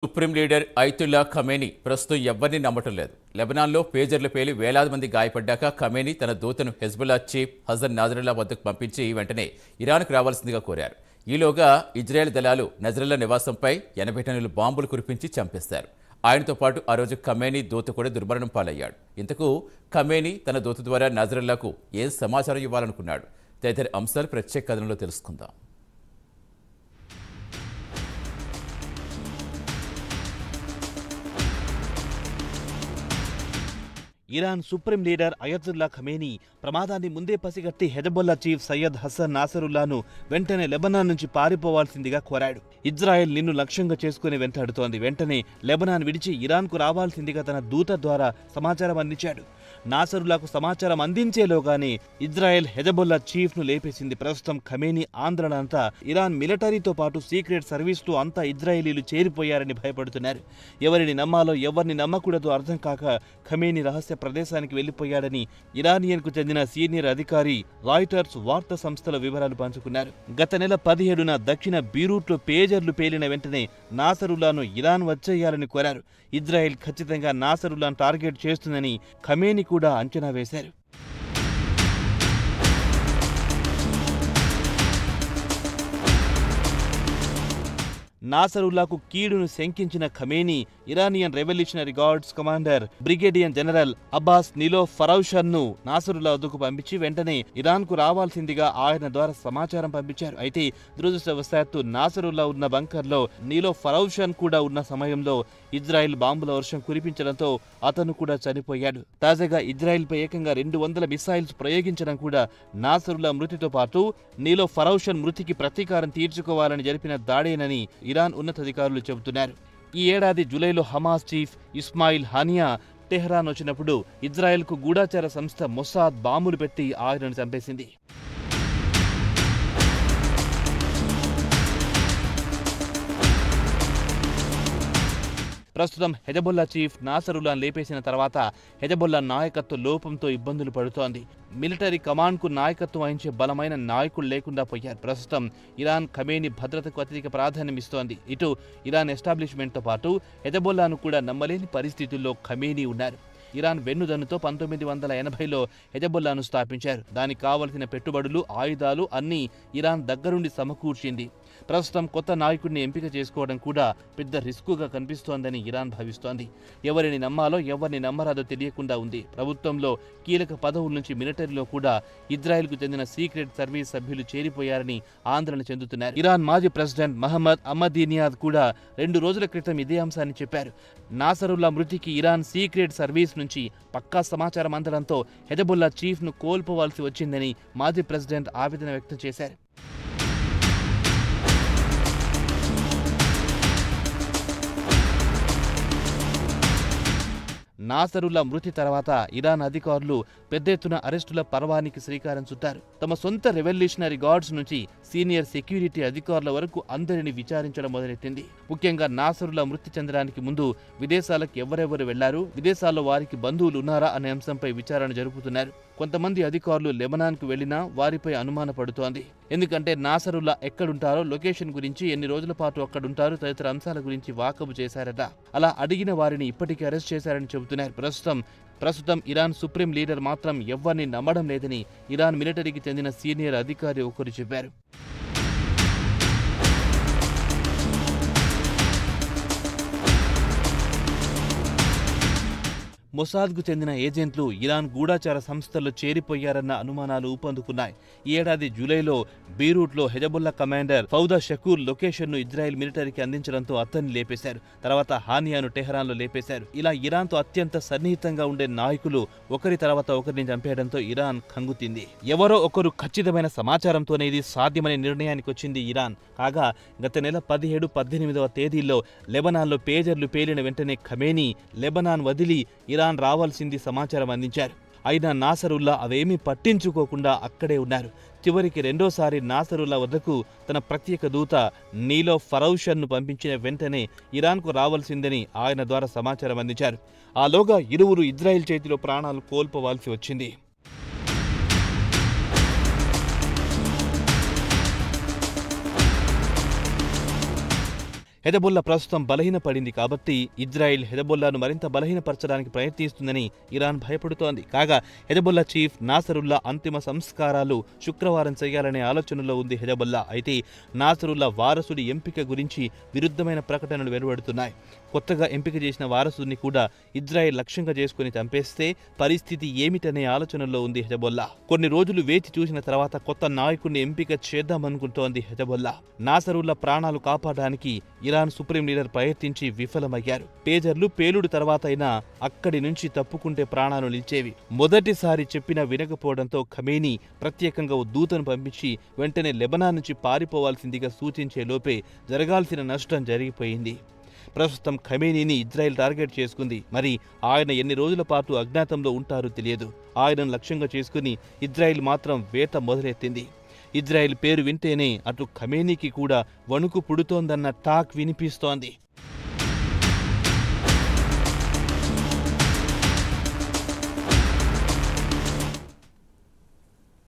Supreme leader Ayatollah Khamenei ప్రస్తుతం ఎవరిని నమ్మటం లేదు. లెబనాన్లో పేజర్లు పేలి వేలాది మంది గాయపడ్డాక ఖమేనీ తన దూతను హెజ్బుల్లా చీఫ్ హసన్ నాజరుల్లా వద్దకు పంపించి వెంటనే ఇరాన్కు రావాల్సిందిగా కోరారు. ఈలోగా ఇజ్రాయెల్ దళాలు నజరుల్లా నివాసంపై 80 టన్నుల బాంబులు కురిపించి చంపేశారు. ఆయనతో పాటు ఆ రోజు ఖమేనీ దూత కూడా దుర్మరణం పాలయ్యాడు. ఇంతకు ఖమేనీ తన దూత ద్వారా నజరుల్లాకు ఏం సమాచారం ఇవ్వాలనుకున్నాడు? తదితర అంశాలు ప్రత్యేక కథనంలో తెలుసుకుందాం. Iran supreme leader Ayatollah Khamenei ప్రమాదాన్ని ముందే పసిగట్టి హెజబొల్లా చీఫ్ సయ్యద్ హసన్ నాసరుల్లాను వెంటనే లెబనాన్ నుంచి పారిపోవాల్సిందిగా కోరాడు. ఇజ్రాయెల్ నిన్ను లక్ష్యంగా చేసుకుని వెంటాడుతోంది. వెంటనే లెబనాన్ విడిచి ఇరాన్కు రావాల్సిందిగా తన దూత ద్వారా సమాచారం అందించాడు. నాసరుల్లాకు సమాచారం అందించేలోగానే ఇజ్రాయెల్ హెజబొల్లా చీఫ్ను లేపేసింది. ప్రస్తుతం ఖమేనీ ఆందోళన అంతా ఇరాన్ మిలిటరీతో పాటు సీక్రెట్ సర్వీస్లో అంతా ఇజ్రాయేలీలు చేరిపోయారని భయపడుతున్నారు. ఎవరిని నమ్మాలో ఎవరిని నమ్మకూడదో అర్థం కాక ఖమేనీ రహస్య ప్రదేశానికి వెళ్లిపోయాడని ఇరానియన్కు చెందిన సీనియర్ అధికారి రాయిటర్స్ వార్తా సంస్థల వివరాలు పంచుకున్నారు. గత నెల 17న దక్షిణ బీరూట్లో పేజర్లు పేలిన వెంటనే నాసరుల్లాను ఇరాన్ వచ్చేయాలని కోరారు. ఇజ్రాయెల్ ఖచ్చితంగా నాసరుల్లాను టార్గెట్ చేస్తుందని ఖమేనీ కూడా అంచనా వేశారు. నాసరుల్లాకు కీడును శంకించిన Khamenei Iranian revolutionary guards commander brigadier general Abbas నిలో ఫరౌషన్ను నాసరుల్లా వద్దకు పంపించి వెంటనే ఇరాన్కు రావాల్సిందిగా ఆయన ద్వారా సమాచారం పంపించారు. అయితే దురదృష్టవశాత్తు నాసరుల్లా ఉన్న బంకర్లో నిలో ఫరౌషన్ కూడా ఉన్న సమయంలో ఇజ్రాయెల్ బాంబుల వర్షం కురిపించడంతో అతను కూడా చనిపోయాడు. తాజాగా ఇజ్రాయెల్పై ఏకంగా 200 మిసైల్స్ ప్రయోగించడం కూడా నాసరుల్లా మృతితో పాటు నిలో ఫరౌషన్ మృతికి ప్రతీకారం తీర్చుకోవాలని జరిపిన దాడేనని ఇరాన్ ఉన్నతాధికారులు చెబుతున్నారు. ఈ ఏడాది జూలైలో Hamas chief Ismail Hania Tehran వచ్చినప్పుడు ఇజ్రాయెల్కు గూఢాచార సంస్థ మొసాద్ బాంబులు పెట్టి ఆయనను చంపేసింది. ప్రస్తుతం హెజబొల్లా చీఫ్ నాసరుల్లాను లేపేసిన తర్వాత హెజబొల్లా నాయకత్వ లోపంతో ఇబ్బందులు పడుతోంది. మిలిటరీ కమాండ్కు నాయకత్వం వహించే బలమైన నాయకులు లేకుండా పోయారు. ప్రస్తుతం ఇరాన్ ఖమేనీ భద్రతకు అత్యధిక ప్రాధాన్యం ఇస్తోంది. ఇటు ఇరాన్ ఎస్టాబ్లిష్మెంట్తో పాటు హెజబొల్లాను కూడా నమ్మలేని పరిస్థితుల్లో ఖమేనీ ఉన్నారు. ఇరాన్ వెన్నుదన్నుతో 1980లో హెజబొల్లాను స్థాపించారు. దానికి కావలసిన పెట్టుబడులు, ఆయుధాలు అన్నీ ఇరాన్ దగ్గరుండి సమకూర్చింది. ప్రస్తుతం కొత్త నాయకుడిని ఎంపిక చేసుకోవడం కూడా పెద్ద రిస్కుగా కనిపిస్తోందని ఇరాన్ భావిస్తోంది. ఎవరిని నమ్మాలో ఎవరిని నమ్మరాదో తెలియకుండా ఉంది. ప్రభుత్వంలో కీలక పదవుల నుంచి మిలిటరీలో కూడా ఇజ్రాయెల్కు చెందిన సీక్రెట్ సర్వీస్ సభ్యులు చేరిపోయారని ఆందోళన చెందుతున్నారు. ఇరాన్ మాజీ ప్రెసిడెంట్ మహమ్మద్ అహ్మదీనియాద్ కూడా 2 రోజుల క్రితం ఇదే అంశాన్ని చెప్పారు. నాసరుల్లా మృతికి ఇరాన్ సీక్రెట్ సర్వీస్ నుంచి పక్కా సమాచారం అందడంతో హెజబొల్లా చీఫ్ను కోల్పోవాల్సి వచ్చిందని మాజీ ప్రెసిడెంట్ ఆవేదన వ్యక్తం చేశారు. నాసరుల్లా మృతి తర్వాత ఇరాన్ అధికారులు పెద్ద ఎత్తున అరెస్టుల పర్వానికి శ్రీకారం చుట్టారు. తమ సొంత రెవల్యూషనరీ గార్డ్స్ నుంచి సీనియర్ సెక్యూరిటీ అధికారుల వరకు అందరినీ విచారించడం మొదలెట్టింది. ముఖ్యంగా నాసరుల్లా మృతి చెందడానికి ముందు విదేశాలకు ఎవరెవరు వెళ్లారు, విదేశాల్లో వారికి బంధువులు ఉన్నారా అనే అంశంపై విచారణ జరుపుతున్నారు. కొంతమంది అధికారులు లెబనాన్కు వెళ్లినా వారిపై అనుమాన పడుతోంది. ఎందుకంటే నాసరుల్లా ఎక్కడుంటారో, లొకేషన్ గురించి, ఎన్ని రోజుల పాటు అక్కడుంటారో తదితర అంశాల గురించి వాకబు చేశారట. అలా అడిగిన వారిని ఇప్పటికే అరెస్ట్ చేశారని చెబుతున్నారు. ప్రస్తుతం ఇరాన్ సుప్రీం లీడర్ మాత్రం ఎవ్వరిని నమ్మడం లేదని ఇరాన్ మిలిటరీకి చెందిన సీనియర్ అధికారి ఒకరు చెప్పారు. మొసాద్కు చెందిన ఏజెంట్లు ఇరాన్ గూఢాచార సంస్థల్లో చేరిపోయారన్న అనుమానాలు ఊపందుకున్నాయి. ఈ ఏడాది జూలైలో బీరూట్లో హెజబొల్లా కమాండర్ ఫౌదా షకూర్ లొకేషన్ను ఇజ్రాయెల్ మిలిటరీకి అందించడంతో అతన్ని లేపేశారు. తర్వాత హానియాను టెహ్రాన్లో లేపేశారు. ఇలా ఇరాన్తో అత్యంత సన్నిహితంగా ఉండే నాయకులు ఒకరి తర్వాత ఒకరిని చంపేయడంతో ఇరాన్ కంగుతింది. ఎవరో ఒకరు ఖచ్చితమైన సమాచారంతోనే ఇది సాధ్యమనే నిర్ణయానికి వచ్చింది ఇరాన్. కాగా గత నెల 17, 18వ తేదీల్లో లెబనాన్లో పేజర్లు పేలిన వెంటనే ఖమేనీ లెబనాన్ వదిలి ఇరాన్ రావాల్సింది సమాచారం అందించారు. అయినా నాసరుల్లా అవేమీ పట్టించుకోకుండా అక్కడే ఉన్నారు. చివరికి రెండోసారి నాసరుల్లా వద్దకు తన ప్రత్యేక దూత నీలో ఫరౌషన్ను పంపించిన వెంటనే ఇరాన్కు రావాల్సిందని ఆయన ద్వారా సమాచారం అందించారు. ఆలోగా ఇరువురు ఇజ్రాయెల్ చేతిలో ప్రాణాలు కోల్పోవాల్సి వచ్చింది. హెజబొల్లా ప్రస్తుతం బలహీనపడింది కాబట్టి ఇజ్రాయెల్ హెజబొల్లాను మరింత బలహీనపరచడానికి ప్రయత్నిస్తుందని ఇరాన్ భయపడుతోంది. కాగా హెజబొల్లా చీఫ్ నాసరుల్లా అంతిమ సంస్కారాలు శుక్రవారం చేయాలనే ఆలోచనలో ఉంది హెజబొల్లా. అయితే నాసరుల్లా వారసుడి ఎంపిక గురించి విరుద్ధమైన ప్రకటనలు వెలువడుతున్నాయి. కొత్తగా ఎంపిక చేసిన వారసుడిని కూడా ఇజ్రాయెల్ లక్ష్యంగా చేసుకుని చంపేస్తే పరిస్థితి ఏమిటనే ఆలోచనలో ఉంది హెజబొల్లా. కొన్ని రోజులు వేచి చూసిన తర్వాత కొత్త నాయకుడిని ఎంపిక చేద్దామనుకుంటోంది హెజబొల్లా. నాసరుల్లా ప్రాణాలు కాపాడడానికి ఇరాన్ సుప్రీం లీడర్ ప్రయత్నించి విఫలమయ్యారు. పేజర్లు పేలుడు తర్వాత అయినా అక్కడి నుంచి తప్పుకుంటే ప్రాణాలు నిలిచేవి. మొదటిసారి చెప్పినా వినకపోవడంతో ఖమేనీ ప్రత్యేకంగా ఓ దూతను పంపించి వెంటనే లెబనాన్ నుంచి పారిపోవాల్సిందిగా సూచించే లోపే జరగాల్సిన నష్టం జరిగిపోయింది. ప్రస్తుతం ఖమేనీని ఇజ్రాయెల్ టార్గెట్ చేసుకుంది. మరి ఆయన ఎన్ని రోజుల పాటు అజ్ఞాతంలో ఉంటారో తెలియదు. ఆయనను లక్ష్యంగా చేసుకుని ఇజ్రాయెల్ మాత్రం వేట మొదలెత్తింది. ఇజ్రాయెల్ పేరు వింటేనే అటు ఖమేనీకి కూడా వణుకు పుడుతోందన్న టాక్ వినిపిస్తోంది.